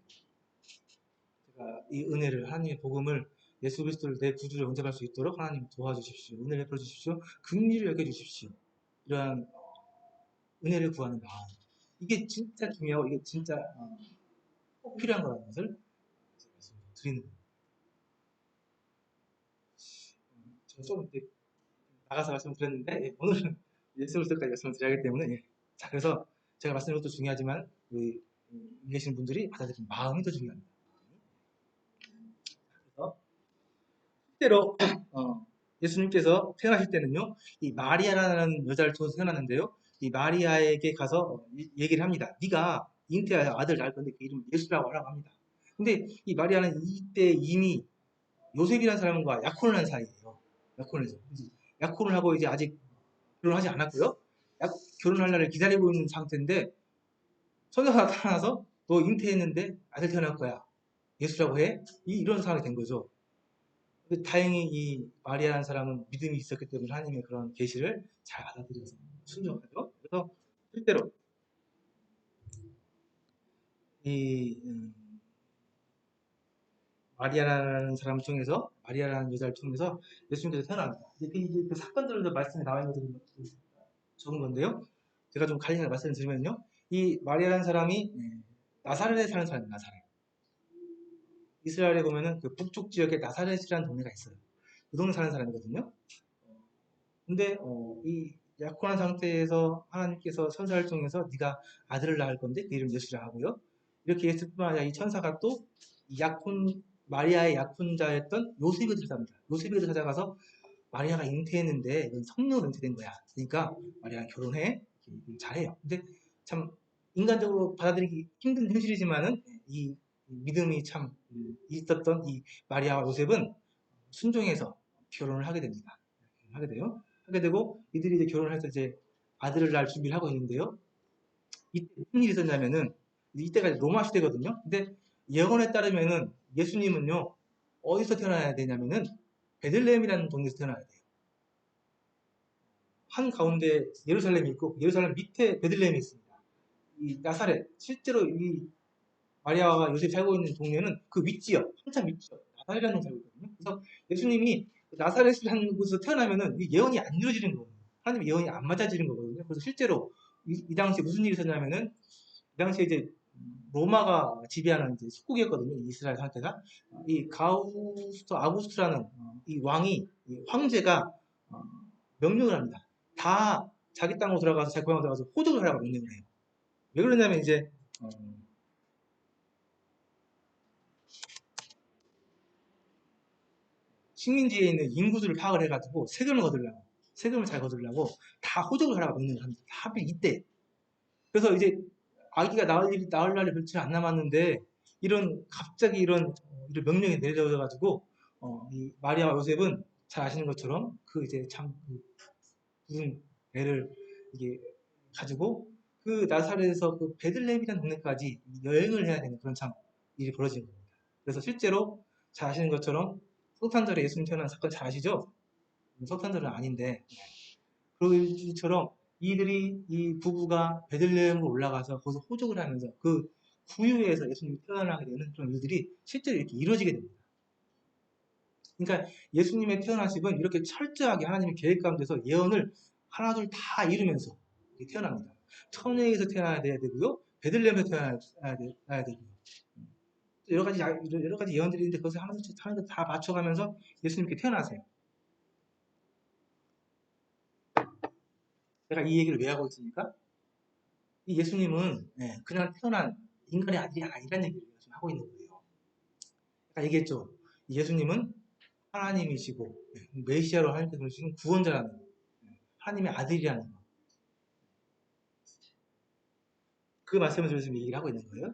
제가 이 은혜를, 하나님의 복음을, 예수 그리스도를 내 구주로 영접할 수 있도록 하나님 도와주십시오. 은혜를 베풀어 주십시오. 긍휼을 여겨 주십시오. 이러한 은혜를 구하는 마음, 이게 진짜 중요하고 이게 진짜 꼭 필요한 거라는 것을 드리는 겁니다. 저좀 나가서 말씀드렸는데 오늘은 예수 그리스도까지 말씀을 드려야 하기 때문에 자 그래서 제가 말씀드린 것도 중요하지만 우리 계신 분들이 받아들이는 마음이 더 중요합니다. 그래서 실제로 예수님께서 태어나실 때는요, 이 마리아라는 여자를 통해서 태어났는데요, 이 마리아에게 가서 얘기를 합니다. 네가 잉태하여 아들 낳을 건데 그 이름 예수라고 하라고 합니다. 근데 이 마리아는 이때 이미 요셉이라는 사람과 약혼을 한 사이예요. 약혼을 해서. 약혼을 하고 이제 아직 결혼하지 않았고요. 결혼할 날을 기다리고 있는 상태인데 선녀가 나타나서 너 잉태했는데 아들 태어날 거야. 예수라고 해? 이런 상황이 된 거죠. 근데 다행히 이 마리아라는 사람은 믿음이 있었기 때문에 하나님의 그런 계시를 잘 받아들여서 순종하죠. 그래서 실제로 이 마리아라는 사람을 통해서 마리아라는 여자를 통해서 예수님께서 태어납니다. 이제 그 사건들도 말씀에 나와 있는 것들이 적은 건데요. 제가 좀 갈리는 말씀을 드리면요. 이 마리아라는 사람이 나사렛에 사는 사람입니다. 나사렛. 이스라엘에 보면은 그 북쪽 지역에 나사렛이라는 동네가 있어요. 그 동네 사는 사람이거든요. 근데 이 약혼한 상태에서 하나님께서 천사를 통해서 네가 아들을 낳을 건데 그 이름 예수라 하고요. 이렇게 했을 뿐만 아니라 이 천사가 또 약혼 마리아의 약혼자였던 요셉을 찾아갑니다. 요셉을 찾아가서 마리아가 잉태했는데 이건 성령으로 잉태된 거야. 그러니까 마리아랑 결혼해. 잘해요. 근데 참 인간적으로 받아들이기 힘든 현실이지만은 이 믿음이 참 있었던 이 마리아와 요셉은 순종해서 결혼을 하게 됩니다. 하게 돼요. 하게 되고 이들이 이제 결혼을 해서 이제 아들을 낳을 준비를 하고 있는데요. 이때 무슨 일이 있었냐면은 이때가 로마 시대거든요. 근데 예언에 따르면은 예수님은요 어디서 태어나야 되냐면은 베들레헴이라는 동네에서 태어나야 돼요. 한 가운데 예루살렘이 있고 예루살렘 밑에 베들레헴이 있습니다. 이 나사렛 실제로 이 마리아와 요셉이 살고 있는 동네는 그 윗지역 한참 윗지역 나사렛이라는 살고 있거든요. 그래서 예수님이 나사렛이라는 곳에서 태어나면은 예언이 안 이루어지는 거예요. 하나님의 예언이 안 맞아지는 거거든요. 그래서 실제로 이 당시에 무슨 일이 있었냐면은 이 당시에 이제 로마가 지배하는 이제 속국이었거든요. 이스라엘 상태가 이 가우스토 아구스트라는 이 왕이 이 황제가 명령을 합니다. 다 자기 땅으로 들어가서 자기 고향으로 들어가서 호적을 하라고 명령을 해요. 왜 그러냐면 이제 식민지에 있는 인구들을 파악을 해가지고 세금을 잘 거두려고 다 호적을 하라고 명령을 합니다. 하필 이때. 그래서 이제 아기가 나을 날이 며칠 안 남았는데 갑자기 이런 명령이 내려져가지고 이 마리아와 요셉은 잘 아시는 것처럼 그 이제 참 무슨 애를 이게 가지고 그 나사렛에서 그 베들레헴이라는 동네까지 여행을 해야 되는 그런 참 일이 벌어진 겁니다. 그래서 실제로 잘 아시는 것처럼 성탄절에 예수님 태어난 사건 잘 아시죠? 성탄절은 아닌데 그처럼 이 부부가 베들레헴으로 올라가서 거기서 호적을 하면서 그 구유에서 예수님이 태어나게 되는 그런 일들이 실제로 이렇게 이루어지게 됩니다. 그러니까 예수님의 태어나심은 이렇게 철저하게 하나님의 계획 가운데서 예언을 하나둘 다 이루면서 태어납니다. 천혜에서 태어나야 되고요. 베들레헴에서 태어나야 되고요. 여러 가지 예언들이 있는데 그것을 하나둘 다 맞춰가면서 예수님께 태어나세요. 제가 이 얘기를 왜 하고 있습니까? 이 예수님은 그냥 태어난 인간의 아들이 아니라는 얘기를 지금 하고 있는 거예요. 아까 얘기했죠. 예수님은 하나님이시고 메시아로 하나님께서 보내주신 구원자라는 거, 하나님의 아들이라는 거. 그 말씀을 지금 얘기를 하고 있는 거예요.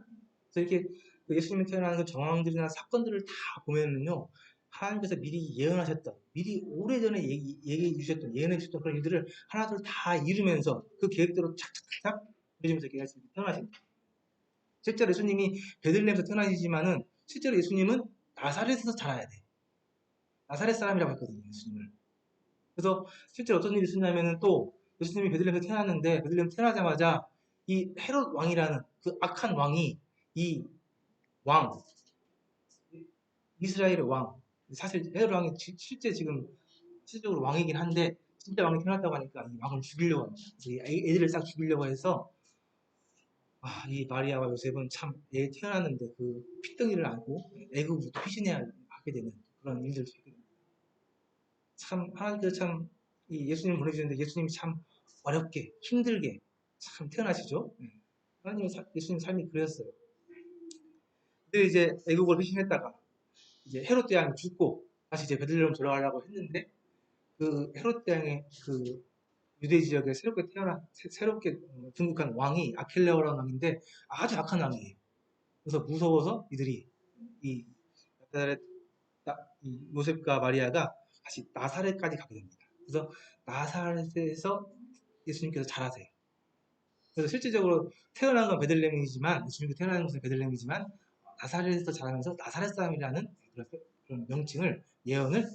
그래서 이렇게 예수님이 태어나는 그 정황들이나 사건들을 다 보면은요, 하나님께서 미리 예언하셨던, 미리 오래전에 얘기해 주셨던, 예언해 주셨던 그런 일들을 하나둘 다 이루면서 그 계획대로 착착착 이루면서 예수님이 태어나십니다. 실제로 예수님이 베들레헴에서 태어나시지만은 실제로 예수님은 나사렛에서 자라야 돼. 나사렛 사람이라고 했거든요, 예수님을. 그래서 실제로 어떤 일이 있었냐면은 또 예수님이 베들레헴에서 태어났는데 베들레헴 태어나자마자 이 헤롯 왕이라는 그 악한 왕이 이 왕, 이스라엘의 왕, 사실 헤롯 왕이 실제 지금 실질적으로 왕이긴 한데 진짜 왕이 태어났다고 하니까 이 왕을 죽이려고 합니다. 애들을 싹 죽이려고 해서 이 마리아와 요셉은 참 애 태어났는데 그 핏덩이를 안고 애굽으로 피신해야 하게 되는 그런 일들을 있게 됩니다. 참 하나님께서 참 이 예수님 보내주셨는데 예수님이 참 어렵게 힘들게 참 태어나시죠. 하나님의 예수님 삶이 그랬어요. 근데 이제 애국을 회신했다가 이제 헤롯 대왕이 죽고 다시 이제 베들레헴 돌아가려고 했는데 그 헤롯 대왕의 그 유대 지역에 새롭게 등극한 왕이 아킬레오라는 왕인데 아주 악한 왕이에요. 그래서 무서워서 이들이 이 나사렛 이 요셉과 마리아가 다시 나사렛까지 가게 됩니다. 그래서 나사렛에서 예수님께서 자라세요. 그래서 실질적으로 태어난 건 베들레헴이지만 예수님이 태어난 것은 베들레헴이지만 나사렛에서 자라면서 나사렛 사람이라는 그런 명칭을 예언을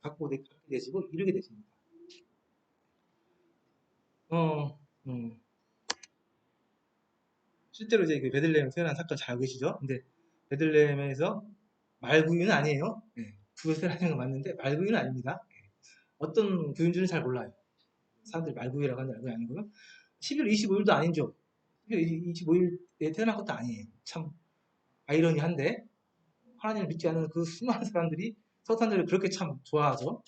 갖게 되시고 이루게 되십니다. 실제로 이제 그 베들레헴 태어난 사건 잘 알고 계시죠? 근데 베들레헴에서 말구유는 아니에요. 네. 그걸 태어나는 건 맞는데 말구유는 아닙니다. 어떤 구유인지는 잘 몰라요. 사람들이 말구유라고 하는 말구유 아니고요. 11월 25일도 아니죠. 11월 25일에 태어난 것도 아니에요. 참 아이러니한데 하나님을 믿지 않는 그 수많은 사람들이 석탄들을 그렇게 참 좋아하죠.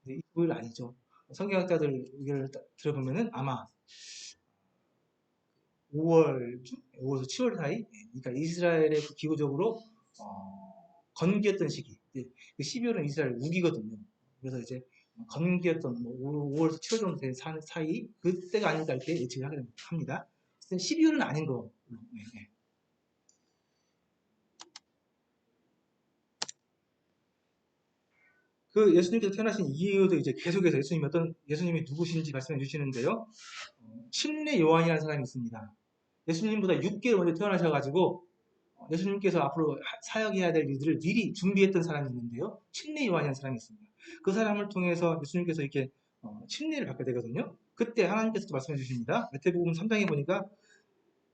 네. 25일 아니죠. 성경학자들 의견을 들어보면은 아마 5월쯤? 5월에서 7월 사이? 그러니까 이스라엘의 기후적으로 건기였던 시기. 12월은 이스라엘 우기거든요. 그래서 이제 건기였던 5월에서 7월 정도 된 사이 그때가 아닐까 이렇게 예측을 하게 합니다. 12월은 아닌 거. 네. 그 예수님께서 태어나신 이유도 이제 계속해서 예수님이 누구신지 말씀해 주시는데요. 침례 요한이라는 사람이 있습니다. 예수님보다 6개월 먼저 태어나셔가지고 예수님께서 앞으로 사역해야 될 일들을 미리 준비했던 사람이 있는데요. 침례 요한이라는 사람이 있습니다. 그 사람을 통해서 예수님께서 이렇게 침례를 받게 되거든요. 그때 하나님께서도 말씀해 주십니다. 마태복음 3장에 보니까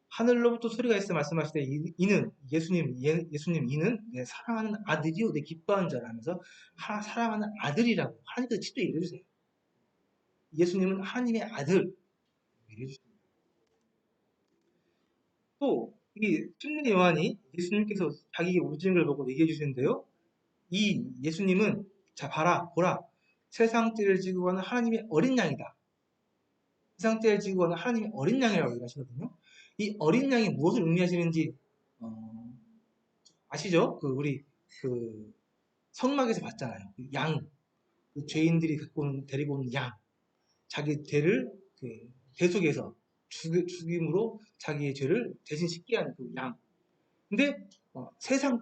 하늘로부터 소리가 있어 말씀하시되 이는 예수님 이는 내 사랑하는 아들이요 내 기뻐하는 자라 하면서 사랑하는 아들이라고 하나님께서 직접 얘기해 주세요. 예수님은 하나님의 아들 얘기해 주십니다. 또 이 침례 요한이 예수님께서 자기의 오직인 걸 보고 얘기해 주시는데요. 이 예수님은 자 보라 세상 죄를 지고 가는 하나님의 어린 양이다. 세상 죄를 지고 가는 하나님의 어린 양이라고 얘기하시거든요. 이 어린 양이 무엇을 의미하시는지 아시죠? 우리 성막에서 봤잖아요. 그 죄인들이 데리고 온 양, 자기 죄를 대속해서 죽임으로 자기의 죄를 대신 씻게 하는 그 양. 근데 세상,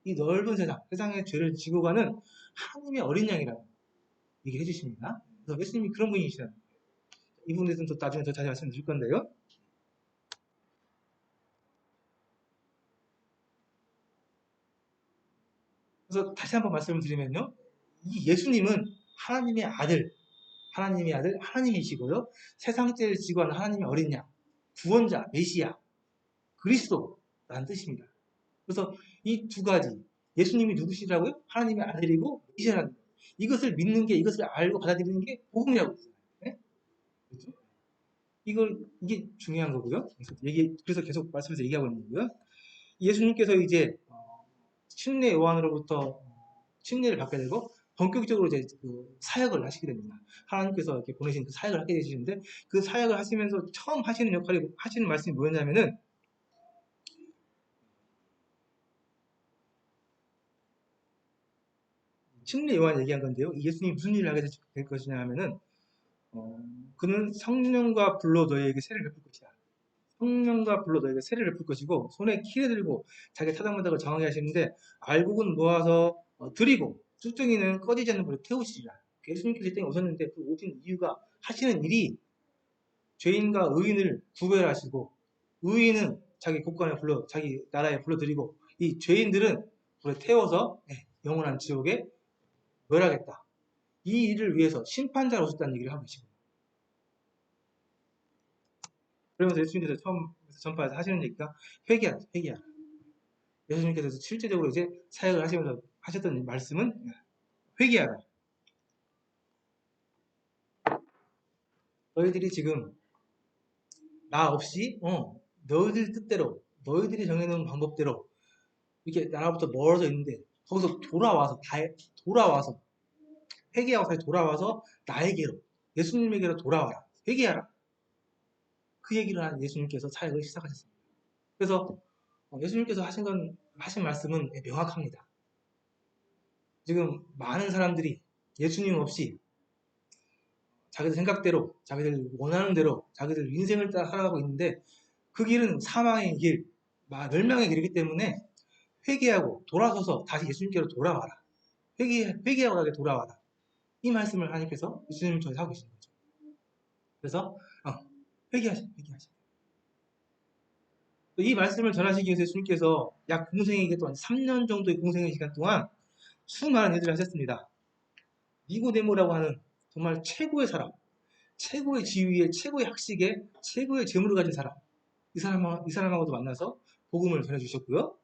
이 넓은 세상의 죄를 지고 가는 하나님의 어린 양이라고 얘기해 주십니다. 그래서 예수님이 그런 분이시라는 거예요. 이 부분에 대해서는 나중에 더 자세히 말씀드릴 건데요. 그래서 다시 한번 말씀을 드리면요. 이 예수님은 하나님의 아들, 하나님이시고요. 세상 죄를 지고 하는 하나님의 어린 양, 구원자, 메시아, 그리스도라는 뜻입니다. 그래서 이 두 가지, 예수님이 누구시라고요? 하나님의 아들이고 메시아라는 거예요. 이것을 믿는 게, 이것을 알고 받아들이는 게 복음이라고 했어요. 네? 그렇죠? 이게 중요한 거고요. 그래서 계속 말씀에서 얘기하고 있는 거고요. 예수님께서 이제 침례 요한으로부터 침례를 받게 되고 본격적으로 이제 사역을 하시게 됩니다. 하나님께서 이렇게 보내신 그 사역을 하게 되시는데 그 사역을 하시면서 처음 하시는 말씀이 뭐였냐면은 침례 요한 얘기한 건데요. 예수님이 무슨 일을 하게 될 것이냐 하면은 그는 성령과 불로 너희에게 세를 베풀 것이다. 성령과 불로 너희에게 세를 베풀 것이고 손에 키를 들고 자기 타당마당을 정하게 하시는데 알곡은 모아서 드리고 쭉정이는 꺼지지 않는 불에 태우시리라. 예수님께서 이 땅에 오셨는데 그 오신 이유가 하시는 일이 죄인과 의인을 구별하시고 의인은 자기 나라에 불러들이고 이 죄인들은 불에 태워서 영원한 지옥에 멸하겠다. 이 일을 위해서 심판자로 오셨다는 얘기를 하고 계시고 그러면서 예수님께서 처음 전파해서 하시는 얘기가 회개하라. 예수님께서 실제적으로 이제 사역을 하시면서 하셨던 말씀은 회개하라. 너희들이 지금 나 없이 너희들 뜻대로 너희들이 정해놓은 방법대로 이렇게 나라부터 멀어져 있는데 거기서 돌아와서 회개하고 다시 돌아와서 나에게로, 예수님에게로 돌아와라. 회개하라. 그 얘기를 한 예수님께서 사역을 시작하셨습니다. 그래서 예수님께서 하신 말씀은 명확합니다. 지금 많은 사람들이 예수님 없이 자기들 생각대로, 자기들 원하는 대로, 자기들 인생을 따라 살아가고 있는데 그 길은 사망의 길, 멸망의 길이기 때문에 회개하고 돌아서서 다시 예수님께로 돌아와라. 회개하고 나에게 돌아와라. 이 말씀을 하나님께서 예수님을 통해서 하고 계시는 거죠. 그래서 회개하시라. 이 말씀을 전하시기 위해서 예수님께서 약 공생의 기간 동안 3년 정도의 공생의 시간 동안 수많은 일들을 하셨습니다. 니고데모라고 하는 정말 최고의 사람, 최고의 지위에, 최고의 학식에, 최고의 재물을 가진 사람, 이 사람하고도 만나서 복음을 전해주셨고요.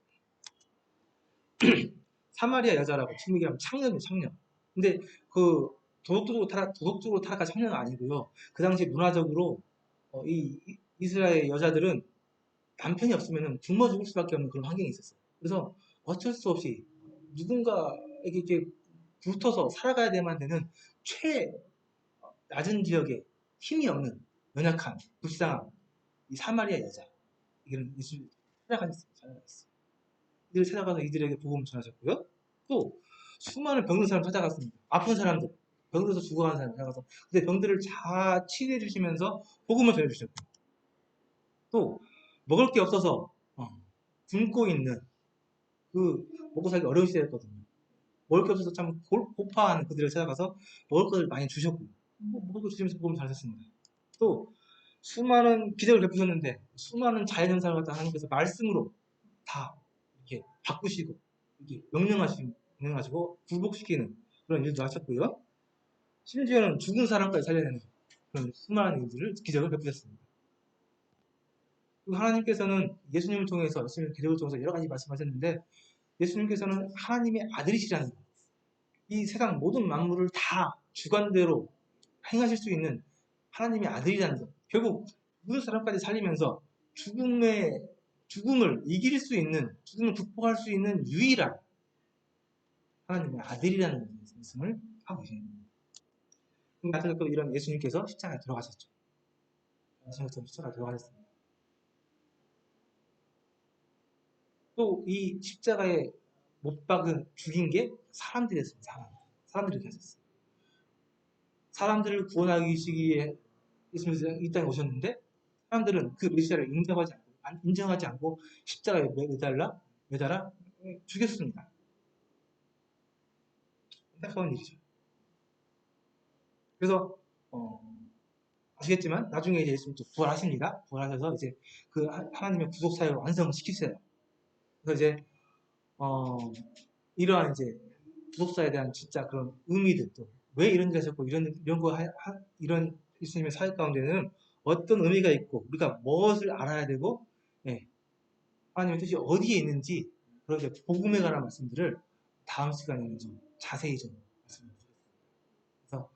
사마리아 여자라고 지금 얘기하면 창녀죠, 창녀. 근데 그 도덕적으로 타락한 창녀가 아니고요. 그 당시 문화적으로 이 이스라엘 여자들은 남편이 없으면 굶어 죽을 수밖에 없는 그런 환경이 있었어요. 그래서 어쩔 수 없이 누군가에게 이렇게 붙어서 살아가야 되만 되는 낮은 지역에 힘이 없는 연약한 불쌍한 이 사마리아 여자, 이들은 예수를 찾아가셨어요. 이들을 찾아가서 이들에게 복음을 전하셨고요. 또 수많은 병든 사람 찾아갔습니다. 아픈 사람들, 병들어서 죽어가는 사람 찾아가서 그때 병들을 다 치료해 주시면서 복음을 전해주셨고, 또 먹을 게 없어서 굶고 있는 그 먹고 살기 어려운 시대였거든요. 먹을 게 없어서 참 고파하는 그들을 찾아가서 먹을 것을 많이 주셨고, 먹을 거 주시면서 복음을 전하셨습니다. 또 수많은 기적을 베푸셨는데 수많은 자연현상을 갖다 하나님께서 말씀으로 다 이렇게 바꾸시고 이렇게 명령하시고 굴복시키는 그런 일도 하셨고요. 심지어는 죽은 사람까지 살려내는 그런 수많은 일들을 기적을 베푸셨습니다. 그리고 하나님께서는 예수님을 통해서 기적을 통해서 여러 가지 말씀하셨는데 예수님께서는 하나님의 아들이시라는 것, 이 세상 모든 만물을 다 주관대로 행하실 수 있는 하나님의 아들이라는 것, 결국 죽은 사람까지 살리면서 죽음을 이길 수 있는, 죽음을 극복할 수 있는 유일한 하나님의 아들이라는 말씀을 하고 계십니다. 마찬가지로 이런 예수님께서 십자가에 들어가셨죠. 예수님께서 십자가에 들어가셨습니다. 또 이 십자가에 못 박은 죽인 게 사람들이었습니다. 사람들이 하셨어요. 사람들을 구원하기 위해 예수님께서 이 땅에 오셨는데 사람들은 그 메시아를 인정하지 않고 십자가에 매달아 죽였습니다. 안타까운 일이죠. 그래서 아시겠지만 나중에 이제 예수님 또 부활하십니다. 부활하셔서 이제 그 하나님의 구속 사역을 완성시키세요. 그래서 이제 이러한 이제 구속사에 대한 진짜 그런 의미들, 또 왜 이런 일을 하셨고 이런 예수님의 사역 가운데는 어떤 의미가 있고 우리가 무엇을 알아야 되고, 하나님의 뜻이 어디에 있는지 그런 이제 복음에 관한 말씀들을 다음 시간에는 좀 자세히 좀 말씀드리겠습니다. 그래서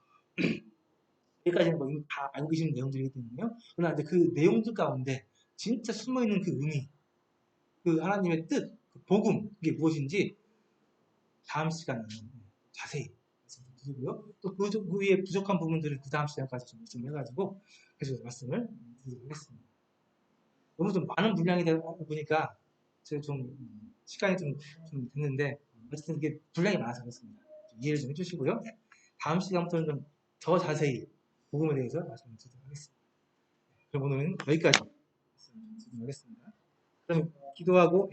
여기까지는 뭐 다 알고 계시는 내용들이기 때문에요. 그러나 이제 그 내용들 가운데 진짜 숨어 있는 그 의미, 그 하나님의 뜻, 그 복음, 이게 무엇인지 다음 시간에 자세히 말씀드리고요. 또 그 위에 부족한 부분들을 그 다음 시간까지 좀 말씀해가지고 계속 말씀을 드리도록 하겠습니다. 너무 좀 많은 분량이 되다 보니까 제가 좀 시간이 좀 됐는데 어쨌든 이게 분량이 많아서 그렇습니다. 이해를 좀 해주시고요. 다음 시간부터는 좀 더 자세히 복음에 대해서 말씀을 드리도록 하겠습니다. 그럼 오늘은 여기까지 말씀을 드리도록 하겠습니다. 그럼 기도하고